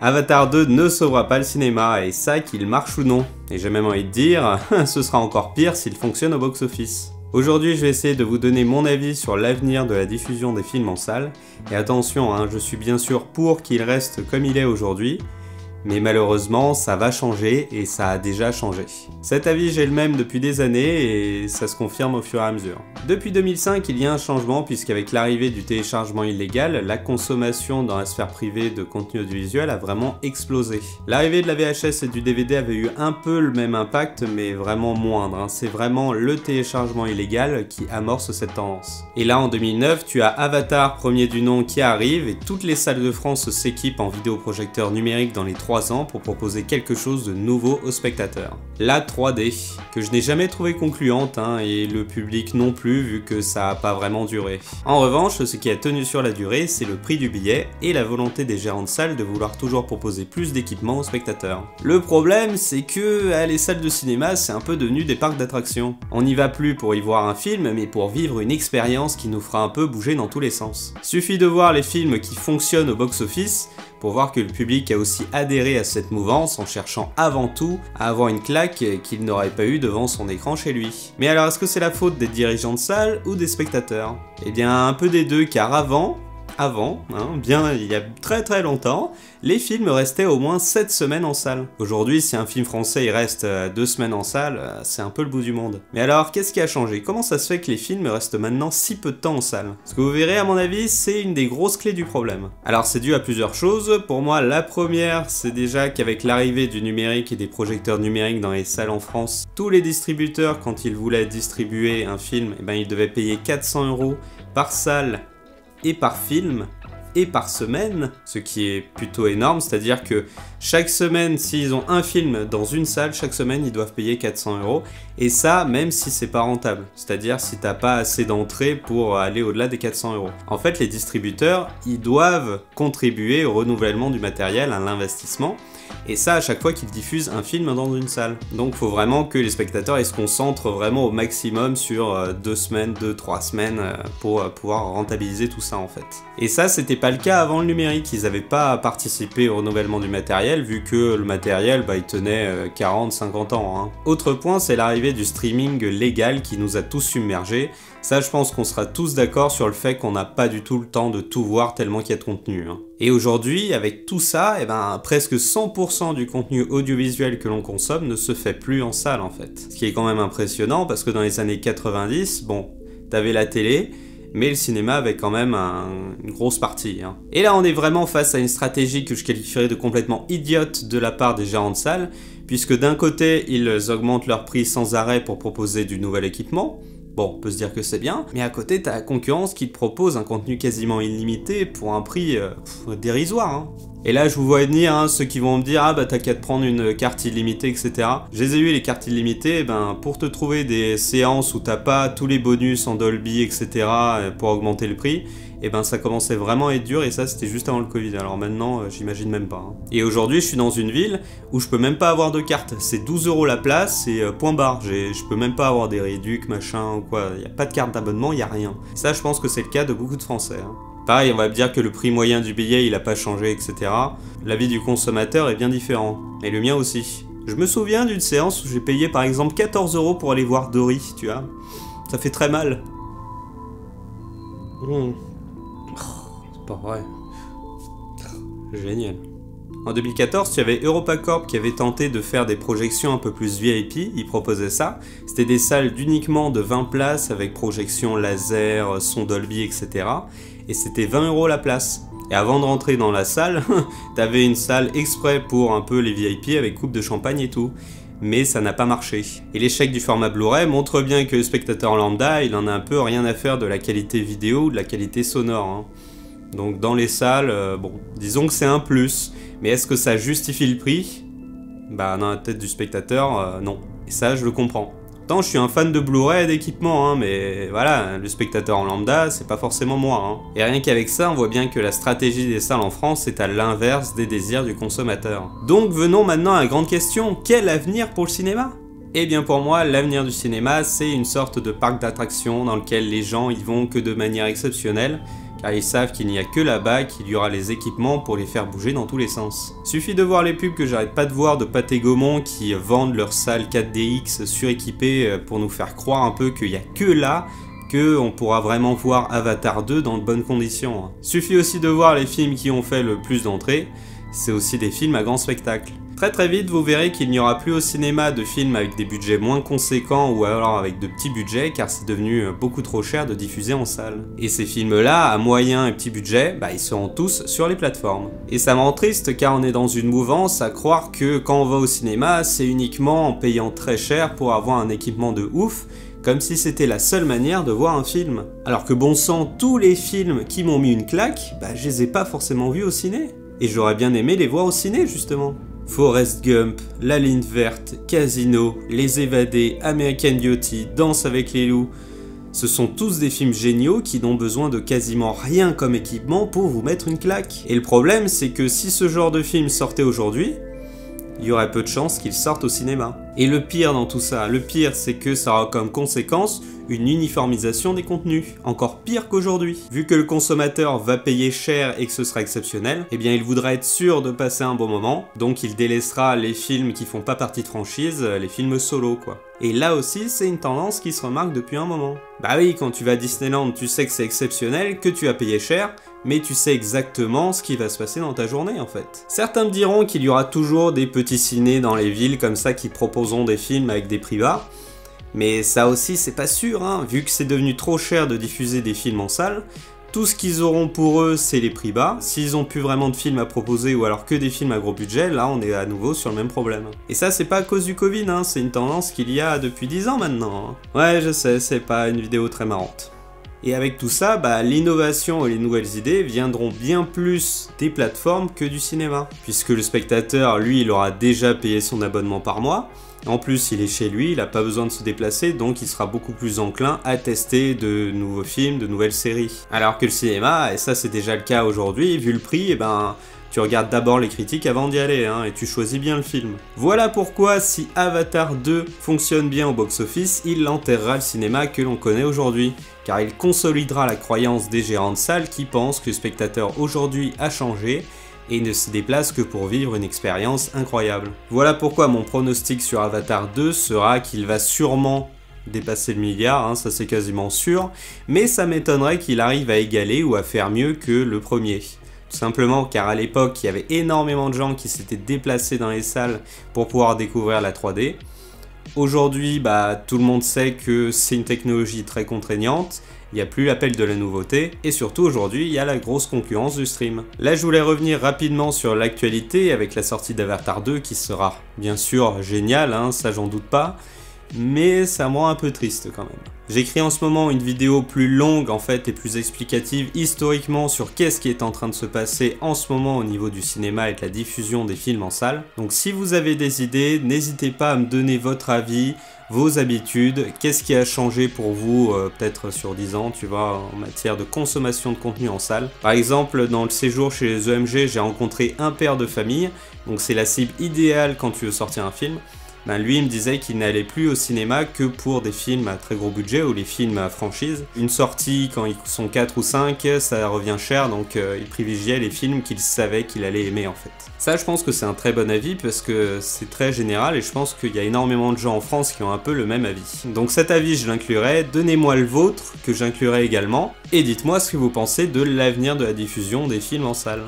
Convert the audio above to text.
Avatar 2 ne sauvera pas le cinéma, et ça qu'il marche ou non. Et j'ai même envie de dire, ce sera encore pire s'il fonctionne au box-office. Aujourd'hui, je vais essayer de vous donner mon avis sur l'avenir de la diffusion des films en salle. Et attention, je suis bien sûr pour qu'il reste comme il est aujourd'hui. Mais malheureusement, ça va changer et ça a déjà changé. Cet avis, j'ai le même depuis des années et ça se confirme au fur et à mesure. Depuis 2005, il y a un changement puisqu'avec l'arrivée du téléchargement illégal, la consommation dans la sphère privée de contenu audiovisuel a vraiment explosé. L'arrivée de la VHS et du DVD avait eu un peu le même impact, mais vraiment moindre. C'est vraiment le téléchargement illégal qui amorce cette tendance. Et là, en 2009, tu as Avatar, premier du nom, qui arrive et toutes les salles de France s'équipent en vidéoprojecteurs numériques dans les 3 ans pour proposer quelque chose de nouveau aux spectateurs. La 3D, que je n'ai jamais trouvé concluante, et le public non plus vu que ça a pas vraiment duré. En revanche, ce qui a tenu sur la durée, c'est le prix du billet et la volonté des gérants de salles de vouloir toujours proposer plus d'équipements aux spectateurs. Le problème, c'est que les salles de cinéma, c'est un peu devenu des parcs d'attractions. On n'y va plus pour y voir un film, mais pour vivre une expérience qui nous fera un peu bouger dans tous les sens. Suffit de voir les films qui fonctionnent au box-office pour voir que le public a aussi adhéré à cette mouvance en cherchant avant tout à avoir une claque qu'il n'aurait pas eu devant son écran chez lui. Mais alors est-ce que c'est la faute des dirigeants de salle ou des spectateurs? Eh bien un peu des deux, car avant, bien il y a très longtemps, les films restaient au moins 7 semaines en salle. Aujourd'hui, si un film français il reste 2 semaines en salle, c'est un peu le bout du monde. Mais alors, qu'est-ce qui a changé? Comment ça se fait que les films restent maintenant si peu de temps en salle? Ce que vous verrez, à mon avis, c'est une des grosses clés du problème. Alors, c'est dû à plusieurs choses. Pour moi, la première, c'est déjà qu'avec l'arrivée du numérique et des projecteurs numériques dans les salles en France, tous les distributeurs, quand ils voulaient distribuer un film, ils devaient payer 400 € par salle et par film, et par semaine, ce qui est plutôt énorme, c'est-à-dire que chaque semaine, s'ils ont un film dans une salle, chaque semaine ils doivent payer 400 €, et ça même si c'est pas rentable, c'est-à-dire si t'as pas assez d'entrées pour aller au-delà des 400 €. En fait, les distributeurs, ils doivent contribuer au renouvellement du matériel, à l'investissement, et ça à chaque fois qu'ils diffusent un film dans une salle. Donc faut vraiment que les spectateurs ils se concentrent vraiment au maximum sur 2 semaines, 2-3 semaines pour pouvoir rentabiliser tout ça en fait. Et ça c'était pas le cas avant le numérique, ils n'avaient pas participé au renouvellement du matériel vu que le matériel il tenait 40-50 ans. Autre point, c'est l'arrivée du streaming légal qui nous a tous submergés. Ça, je pense qu'on sera tous d'accord sur le fait qu'on n'a pas du tout le temps de tout voir tellement qu'il y a de contenu. Et aujourd'hui, avec tout ça, presque 100% du contenu audiovisuel que l'on consomme ne se fait plus en salle en fait. Ce qui est quand même impressionnant parce que dans les années 90, t'avais la télé, mais le cinéma avait quand même une grosse partie. Et là, on est vraiment face à une stratégie que je qualifierais de complètement idiote de la part des gérants de salles, puisque d'un côté, ils augmentent leur prix sans arrêt pour proposer du nouvel équipement. Bon, on peut se dire que c'est bien, mais à côté, t'as la concurrence qui te propose un contenu quasiment illimité pour un prix dérisoire. Et là, je vous vois venir, ceux qui vont me dire « Ah bah t'as qu'à te prendre une carte illimitée, etc. » Je les ai eu les cartes illimitées, pour te trouver des séances où t'as pas tous les bonus en Dolby, etc. pour augmenter le prix, ça commençait vraiment à être dur et ça c'était juste avant le Covid, alors maintenant j'imagine même pas. Et aujourd'hui je suis dans une ville où je peux même pas avoir de carte, c'est 12 € la place et point barre, je peux même pas avoir des réducs, machin ou quoi, y a pas de carte d'abonnement, y a rien. Ça je pense que c'est le cas de beaucoup de Français. Pareil, on va me dire que le prix moyen du billet il a pas changé, etc. L'avis du consommateur est bien différent, et le mien aussi. Je me souviens d'une séance où j'ai payé par exemple 14 € pour aller voir Dory, tu vois. Ça fait très mal. C'est pas vrai. Génial. En 2014, tu avais EuropaCorp qui avait tenté de faire des projections un peu plus VIP, ils proposaient ça. C'était des salles d'uniquement de 20 places avec projection laser, son Dolby, etc. Et c'était 20 € la place. Et avant de rentrer dans la salle, t'avais une salle exprès pour un peu les VIP avec coupe de champagne et tout. Mais ça n'a pas marché. Et l'échec du format Blu-ray montre bien que le spectateur lambda, il en a un peu rien à faire de la qualité vidéo ou de la qualité sonore. Donc dans les salles, disons que c'est un plus. Mais est-ce que ça justifie le prix? Dans la tête du spectateur, non. Et ça, je le comprends. Pourtant, je suis un fan de Blu-ray et d'équipement, mais voilà, le spectateur en lambda, c'est pas forcément moi. Et rien qu'avec ça, on voit bien que la stratégie des salles en France est à l'inverse des désirs du consommateur. Donc venons maintenant à la grande question, quel avenir pour le cinéma? Eh bien pour moi, l'avenir du cinéma, c'est une sorte de parc d'attractions dans lequel les gens y vont que de manière exceptionnelle, car ils savent qu'il n'y a que là-bas qu'il y aura les équipements pour les faire bouger dans tous les sens. Suffit de voir les pubs que j'arrête pas de voir de Pathé Gaumont qui vendent leur salle 4DX suréquipée pour nous faire croire un peu qu'il n'y a que là qu'on pourra vraiment voir Avatar 2 dans de bonnes conditions. Suffit aussi de voir les films qui ont fait le plus d'entrées, c'est aussi des films à grand spectacle. Très vite, vous verrez qu'il n'y aura plus au cinéma de films avec des budgets moins conséquents ou alors avec de petits budgets car c'est devenu beaucoup trop cher de diffuser en salle. Et ces films-là, à moyen et petit budget, ils seront tous sur les plateformes. Et ça me rend triste car on est dans une mouvance à croire que quand on va au cinéma, c'est uniquement en payant très cher pour avoir un équipement de ouf, comme si c'était la seule manière de voir un film. Alors que bon sang, tous les films qui m'ont mis une claque, je les ai pas forcément vus au ciné. Et j'aurais bien aimé les voir au ciné justement. Forrest Gump, La Ligne Verte, Casino, Les Évadés, American Beauty, Danse avec les loups. Ce sont tous des films géniaux qui n'ont besoin de quasiment rien comme équipement pour vous mettre une claque. Et le problème, c'est que si ce genre de film sortait aujourd'hui, il y aurait peu de chances qu'il sorte au cinéma. Et le pire dans tout ça, c'est que ça aura comme conséquence une uniformisation des contenus. Encore pire qu'aujourd'hui. Vu que le consommateur va payer cher et que ce sera exceptionnel, il voudra être sûr de passer un bon moment, donc il délaissera les films qui font pas partie de franchise, les films solo quoi. Et là aussi, c'est une tendance qui se remarque depuis un moment. Bah oui, quand tu vas à Disneyland, tu sais que c'est exceptionnel, que tu as payé cher, mais tu sais exactement ce qui va se passer dans ta journée en fait. Certains me diront qu'il y aura toujours des petits cinés dans les villes comme ça qui proposeront des films avec des prix bas, mais ça aussi c'est pas sûr, vu que c'est devenu trop cher de diffuser des films en salle, tout ce qu'ils auront pour eux c'est les prix bas. S'ils ont plus vraiment de films à proposer ou alors que des films à gros budget, là on est à nouveau sur le même problème. Et ça c'est pas à cause du Covid, c'est une tendance qu'il y a depuis 10 ans maintenant. Ouais je sais, c'est pas une vidéo très marrante. Et avec tout ça, l'innovation et les nouvelles idées viendront bien plus des plateformes que du cinéma. Puisque le spectateur, lui, il aura déjà payé son abonnement par mois. En plus, il est chez lui, il n'a pas besoin de se déplacer, donc il sera beaucoup plus enclin à tester de nouveaux films, de nouvelles séries. Alors que le cinéma, et ça c'est déjà le cas aujourd'hui, vu le prix, tu regardes d'abord les critiques avant d'y aller, et tu choisis bien le film. Voilà pourquoi, si Avatar 2 fonctionne bien au box-office, il enterrera le cinéma que l'on connaît aujourd'hui. Car il consolidera la croyance des gérants de salles qui pensent que le spectateur aujourd'hui a changé et ne se déplace que pour vivre une expérience incroyable. Voilà pourquoi mon pronostic sur Avatar 2 sera qu'il va sûrement dépasser le milliard, ça c'est quasiment sûr, mais ça m'étonnerait qu'il arrive à égaler ou à faire mieux que le premier. Tout simplement car à l'époque, il y avait énormément de gens qui s'étaient déplacés dans les salles pour pouvoir découvrir la 3D. Aujourd'hui, tout le monde sait que c'est une technologie très contraignante, il n'y a plus l'appel de la nouveauté, et surtout aujourd'hui, il y a la grosse concurrence du stream. Là, je voulais revenir rapidement sur l'actualité avec la sortie d'Avatar 2 qui sera bien sûr géniale, ça j'en doute pas, mais ça me rend un peu triste quand même. J'écris en ce moment une vidéo plus longue en fait et plus explicative historiquement sur qu'est-ce qui est en train de se passer en ce moment au niveau du cinéma et de la diffusion des films en salle. Donc si vous avez des idées, n'hésitez pas à me donner votre avis, vos habitudes, qu'est-ce qui a changé pour vous peut-être sur 10 ans, tu vois, en matière de consommation de contenu en salle. Par exemple, dans le séjour chez les EMG, j'ai rencontré un père de famille, donc c'est la cible idéale quand tu veux sortir un film. Lui il me disait qu'il n'allait plus au cinéma que pour des films à très gros budget ou les films à franchise. Une sortie quand ils sont 4 ou 5, ça revient cher, donc il privilégiait les films qu'il savait qu'il allait aimer en fait. Ça je pense que c'est un très bon avis parce que c'est très général et je pense qu'il y a énormément de gens en France qui ont un peu le même avis. Donc cet avis je l'inclurai, donnez-moi le vôtre que j'inclurai également et dites-moi ce que vous pensez de l'avenir de la diffusion des films en salle.